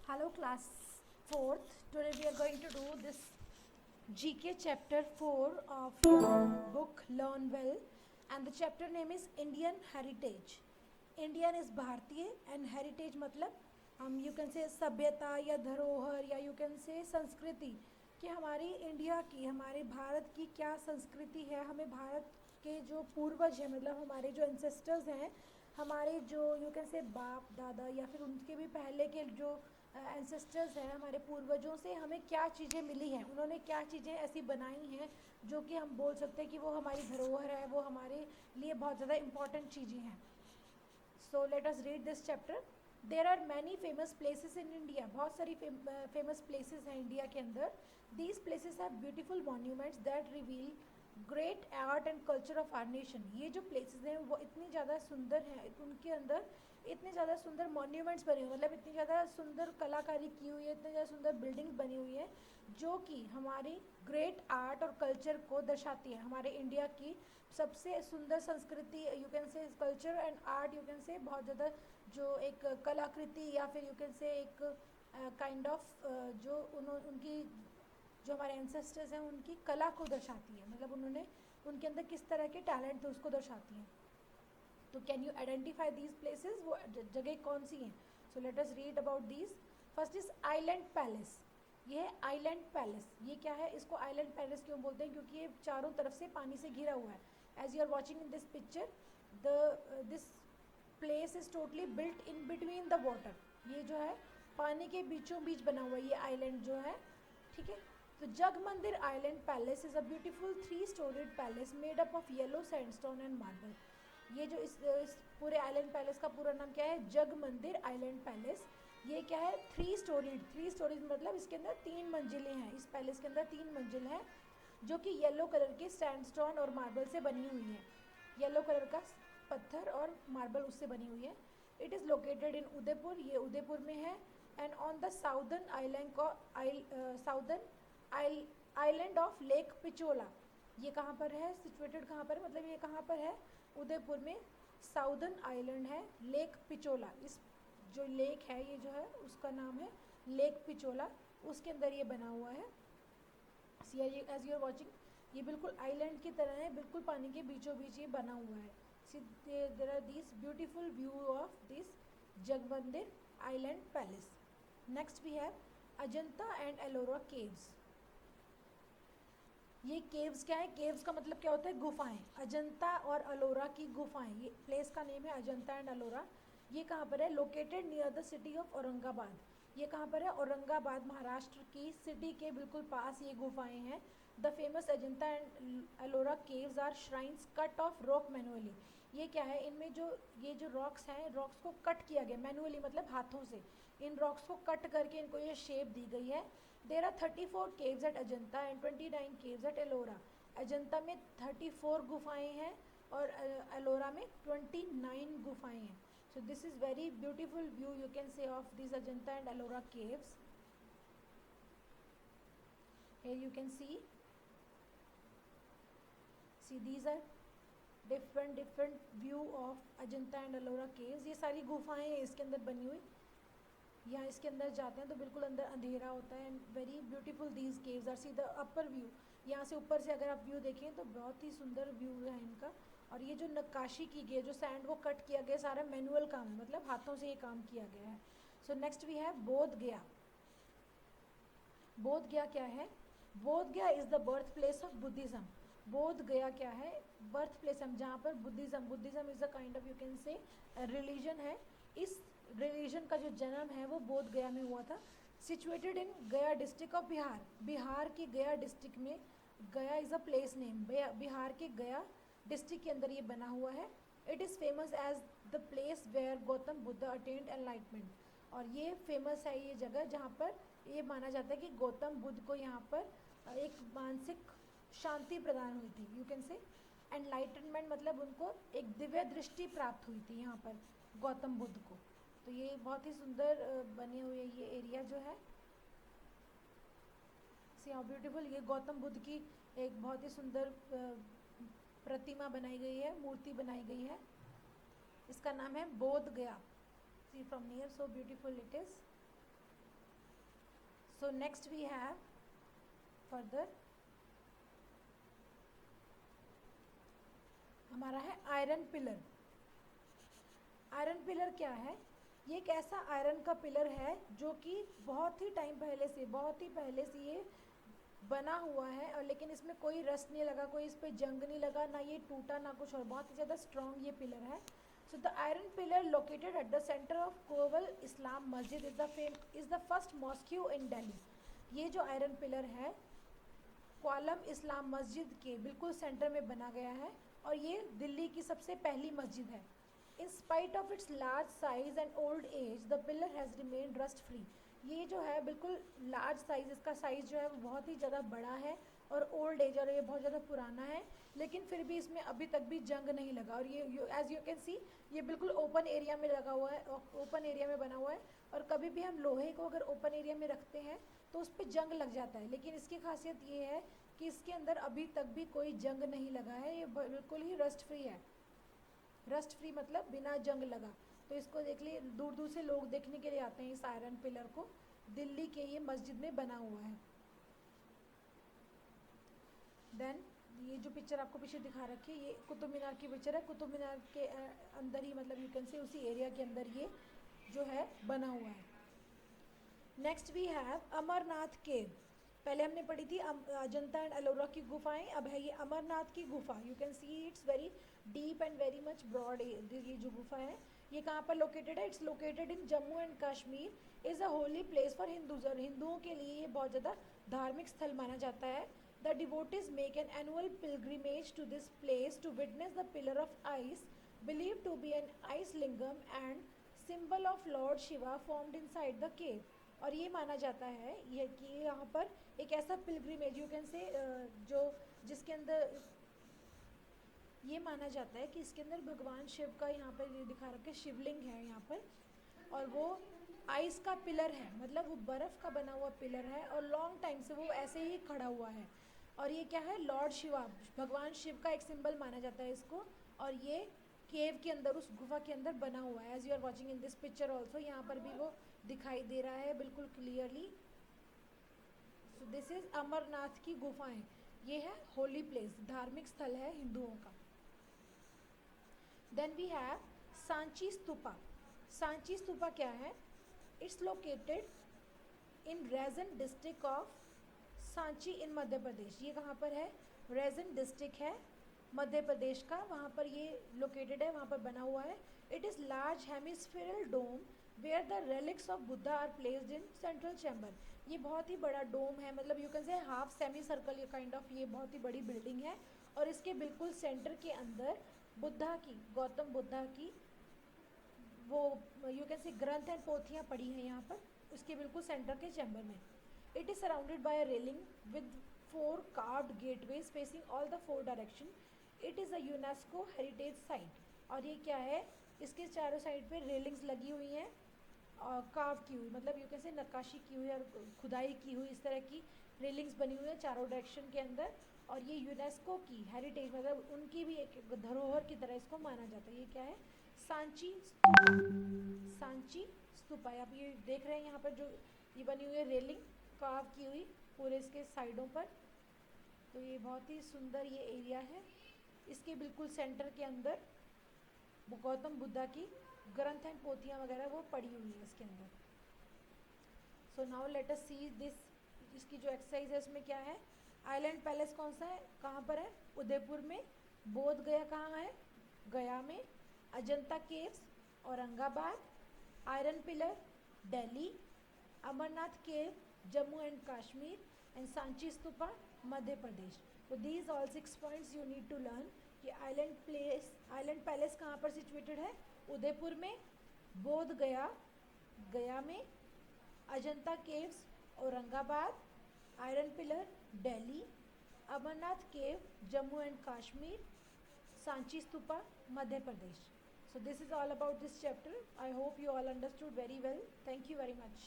Hello class 4th. Today we are going to do this GK chapter 4 of your book Learn Well, and the chapter name is Indian Heritage. Indian is भारतीय and heritage मतलब हम you can say सभ्यता या धरोहर या you can say संस्कृति कि हमारी इंडिया की हमारे भारत की क्या संस्कृति है, हमें भारत के जो पूर्वज हैं मतलब हमारे जो एंसेस्टर्स हैं, हमारे जो यू कैन से बाप दादा या फिर उनके भी पहले के जो एंसेस्टर्स हैं, हमारे पूर्वजों से हमें क्या चीज़ें मिली हैं, उन्होंने क्या चीज़ें ऐसी बनाई हैं जो कि हम बोल सकते हैं कि वो हमारी धरोहर है, वो हमारे लिए बहुत ज़्यादा इम्पॉर्टेंट चीज़ें हैं. So let us read this chapter. There are many famous places in India. बहुत सारी फेमस प्लेसेस हैं इंडिया के अंदर. These places have beautiful monuments that reveal great art and culture of our nation. ये जो places हैं वो इतनी ज़्यादा सुंदर हैं, उनके अंदर इतने ज़्यादा सुंदर मॉन्यूमेंट्स बने हुए, मतलब इतनी ज़्यादा सुंदर कलाकारी की हुई है, इतनी ज़्यादा सुंदर बिल्डिंग्स बनी हुई है जो कि हमारी ग्रेट आर्ट और कल्चर को दर्शाती है. हमारे इंडिया की सबसे सुंदर संस्कृति यू कैन से culture and art you can से बहुत ज़्यादा जो एक कलाकृति या फिर यू कैन से एक काइंड ऑफ जो उनकी जो हमारे एंसेस्टर्स हैं उनकी कला को दर्शाती है, मतलब उन्होंने उनके अंदर किस तरह के टैलेंट थे उसको दर्शाती हैं. तो can you identify these places, वो जगह कौन सी हैं? So let us read about these. First is island palace. ये है आइलैंड पैलेस. ये क्या है, इसको आइलैंड पैलेस क्यों बोलते हैं? क्योंकि ये चारों तरफ से पानी से घिरा हुआ है. As you are watching in this picture, this place is totally built in between the water. ये जो है पानी के बीचों बीच बना हुआ है ये आइलैंड जो है, ठीक है. तो Jag Mandir island palace is a beautiful 3-storied palace made up of yellow sandstone and marble. ये जो इस पूरे आइलैंड पैलेस का पूरा नाम क्या है? Jag Mandir island palace. ये क्या है? 3-storied. 3 स्टोरीज मतलब इसके अंदर 3 मंजिलें हैं. इस पैलेस के अंदर 3 मंजिल हैं जो कि येलो कलर के सैंडस्टोन और मार्बल से बनी हुई हैं. येलो कलर का पत्थर और मार्बल उससे बनी हुई है. It is located in Udaipur. ये उदयपुर में है. And on the southern island of lake Pichola. ये कहाँ पर है? सिचुएटेड कहाँ पर है, मतलब ये कहाँ पर है? उदयपुर में साउदर्न आइलैंड है लेक पिचोला. इस जो लेक है ये जो है उसका नाम है लेक पिचोला. उसके अंदर ये बना हुआ है. एज यू आर वॉचिंग, ये बिल्कुल आइलैंड की तरह है, बिल्कुल पानी के बीचों बीच ये बना हुआ है. See there are this beautiful view of this Jagmandir island palace. Next we have Ajanta and Ellora caves. ये केव्स क्या है? केव्स का मतलब क्या होता है? गुफाएं. अजंता और अलोरा की गुफाएं. ये प्लेस का नेम है अजंता एंड अलोरा. ये कहाँ पर है? Located near the city of Aurangabad. ये कहाँ पर है? औरंगाबाद महाराष्ट्र की सिटी के बिल्कुल पास ये गुफाएं हैं. The famous Ajanta and Ellora caves are shrines cut of rock manually. ये क्या है? इनमें जो ये जो रॉक्स हैं, रॉक्स को कट किया गया मैनुअली मतलब हाथों से. इन रॉक्स को कट करके इनको ये शेप दी गई है. There are 34 caves at Ajanta and 29 caves at Ellora. Ajanta में 34 गुफाएं हैं और एलोरा में 29 गुफाएं हैं. So this is very beautiful view you can से of this Ajanta and Ellora caves. Here you can see these are different view of Ajanta and Ellora caves. ये सारी गुफाएं हैं इसके अंदर बनी हुई. यहाँ इसके अंदर जाते हैं तो बिल्कुल अंदर अंधेरा होता है. And very beautiful these caves are. See the upper view. यहाँ से ऊपर से अगर आप व्यू देखें तो बहुत ही सुंदर व्यू है इनका. और ये जो नक्काशी की गई है, जो सैंड को कट किया गया, सारा मैनुअल काम है, मतलब हाथों से ये काम किया गया है. सो नेक्स्ट वी हैव बोध गया. बोध गया क्या है? बोध गया is the birth place of Buddhism. बोध गया क्या है? बर्थ प्लेस हम जहाँ पर Buddhism is a kind of you can से रिलीजन है. इस रिलीजन का जो जन्म है वो बोध गया में हुआ था. सिचुएटेड इन गया डिस्ट्रिक्ट ऑफ बिहार. बिहार की गया डिस्ट्रिक्ट में, Gaya is a place name, Bihar के गया डिस्ट्रिक्ट के अंदर ये बना हुआ है. It is famous as the place where Gautam Buddha attend enlightenment. और ये फेमस है ये जगह जहाँ पर ये माना जाता है कि गौतम बुद्ध को यहाँ पर एक मानसिक शांति प्रदान हुई थी. यू कैन से एनलाइटनमेंट मतलब उनको एक दिव्य दृष्टि प्राप्त हुई थी यहाँ पर गौतम बुद्ध को. तो ये बहुत ही सुंदर बने हुए ये एरिया जो है. See how beautiful. ये गौतम बुद्ध की एक बहुत ही सुंदर प्रतिमा बनाई गई है, मूर्ति बनाई गई है. इसका नाम है Bodh Gaya. See from near so beautiful it is. So next we have further हमारा है आयरन पिलर। आयरन पिलर क्या है? ये एक ऐसा आयरन का पिलर है जो कि बहुत ही पहले से ये बना हुआ है, और लेकिन इसमें कोई रस्ट नहीं लगा, कोई इस पर जंग नहीं लगा, ना ये टूटा ना कुछ, और बहुत ही ज़्यादा स्ट्रॉन्ग ये पिलर है। So the iron pillar located at the centre of Quwwat Islam Masjid is the first mosque in Delhi. ये जो आयरन पिलर है क्वालम इस्लाम मस्जिद के बिल्कुल सेंटर में बना गया है, और ये दिल्ली की सबसे पहली मस्जिद है। In spite of its large size and old age the pillar has remained rust free. ये जो है बिल्कुल लार्ज साइज, इसका साइज़ जो है वो बहुत ही ज़्यादा बड़ा है, और ओल्ड एज, और ये बहुत ज़्यादा पुराना है, लेकिन फिर भी इसमें अभी तक भी जंग नहीं लगा। और ये एज़ यू कैन सी ये बिल्कुल ओपन एरिया में लगा हुआ है, ओपन एरिया में बना हुआ है, और कभी भी हम लोहे को अगर ओपन एरिया में रखते हैं तो उस पर जंग लग जाता है, लेकिन इसकी खासियत ये है कि इसके अंदर अभी तक भी कोई जंग नहीं लगा है, ये बिल्कुल ही रस्ट फ्री है। रस्ट फ्री मतलब बिना जंग लगा। तो इसको देख लिए, दूर दूर से लोग देखने के लिए आते हैं इस आयरन पिलर को। दिल्ली के ये मस्जिद में बना हुआ है। देन ये जो पिक्चर आपको पीछे दिखा रखी है, ये कुतुब मीनार की पिक्चर है। कुतुब मीनार के अंदर ही, मतलब यू कैन से उसी एरिया के अंदर ये जो है बना हुआ है। नेक्स्ट वी हैव अमरनाथ केव। पहले हमने पढ़ी थी अजंता एंड एलोरा की गुफाएं, अब है ये अमरनाथ की गुफा। You can see it's very deep and very much broad. ये जो गुफा है ये कहाँ पर लोकेटेड है? It's located in Jammu and Kashmir. Is a holy place for Hindus, और हिंदुओं के लिए ये बहुत ज़्यादा धार्मिक स्थल माना जाता है। The devotees make an annual pilgrimage to this place to witness the pillar of ice believe to be an ice lingam and symbol of Lord Shiva formed inside the cave. और ये माना जाता है ये कि यहाँ पर एक ऐसा पिलग्रिमेज, यू कैन से जो जिसके अंदर ये माना जाता है कि इसके अंदर भगवान शिव का, यहाँ पर ये दिखा रखे शिवलिंग है यहाँ पर, और वो आइस का पिलर है, मतलब वो बर्फ़ का बना हुआ पिलर है, और लॉन्ग टाइम से वो ऐसे ही खड़ा हुआ है। और ये क्या है? लॉर्ड शिवा, भगवान शिव का एक सिंबल माना जाता है इसको। और ये केव के अंदर, उस गुफा के अंदर बना हुआ है। As you are watching in this picture also, यहाँ पर भी वो दिखाई दे रहा है बिल्कुल clearly. So this is Amarnath की गुफाएं। ये है होली प्लेस, धार्मिक स्थल है हिंदुओं का। Then we have Sanchi stupa. Sanchi stupa क्या है? It's located in Raisen district of Sanchi in Madhya Pradesh. ये कहाँ पर है? रैजन डिस्ट्रिक्ट है मध्य प्रदेश का, वहाँ पर ये लोकेटेड है, वहाँ पर बना हुआ है। It is large hemispherical dome where the relics of Buddha are placed in central chamber. ये बहुत ही बड़ा डोम है, मतलब you can say half semi circle, ये काइंड ऑफ, ये बहुत ही बड़ी बिल्डिंग है, और इसके बिल्कुल सेंटर के अंदर बुद्धा की, गौतम बुद्धा की वो यू कैन से ग्रंथ एंड पोथियाँ पड़ी हैं यहाँ पर, उसके बिल्कुल सेंटर के चैम्बर में। It is surrounded by a railing with 4 carved gateways facing all the 4 direction. It is a UNESCO heritage site. और ये क्या है? इसके चारों साइड पे रेलिंग्स लगी हुई हैं, और कार्व की हुई, मतलब यू कैसे नक्काशी की हुई और खुदाई की हुई, इस तरह की रेलिंग्स बनी हुई है चारों डायरेक्शन के अंदर। और ये यूनेस्को की हेरिटेज, मतलब उनकी भी एक धरोहर की तरह इसको माना जाता है। ये क्या है? सांची स्तूपा। सांची स्तूपा, आप ये देख रहे हैं यहाँ पर जो ये बनी हुई है रेलिंग कार्व की हुई पूरे इसके साइडों पर। तो ये बहुत ही सुंदर ये एरिया है। इसके बिल्कुल सेंटर के अंदर गौतम बुद्धा की ग्रंथ एंड पोथियाँ वगैरह वो पड़ी हुई है इसके अंदर। So now let us see this. इसकी जो एक्सरसाइज है इसमें क्या है? आइलैंड पैलेस कौन सा है, कहाँ पर है? उदयपुर में। बोध गया कहाँ है? गया में। Ajanta caves Aurangabad. Iron pillar Delhi. Amarnath cave Jammu and Kashmir. And Sanchi stupa Madhya Pradesh. तो these all 6 points you need to learn कि आइलैंड पैलेस कहाँ पर सिचुएटेड है? उदयपुर में। बोध गया गया में। Ajanta caves Aurangabad. Iron pillar Delhi. Amarnath cave Jammu and Kashmir. Sanchi stupa Madhya Pradesh. So this is all about this chapter. I hope you all understood very well. Thank you very much.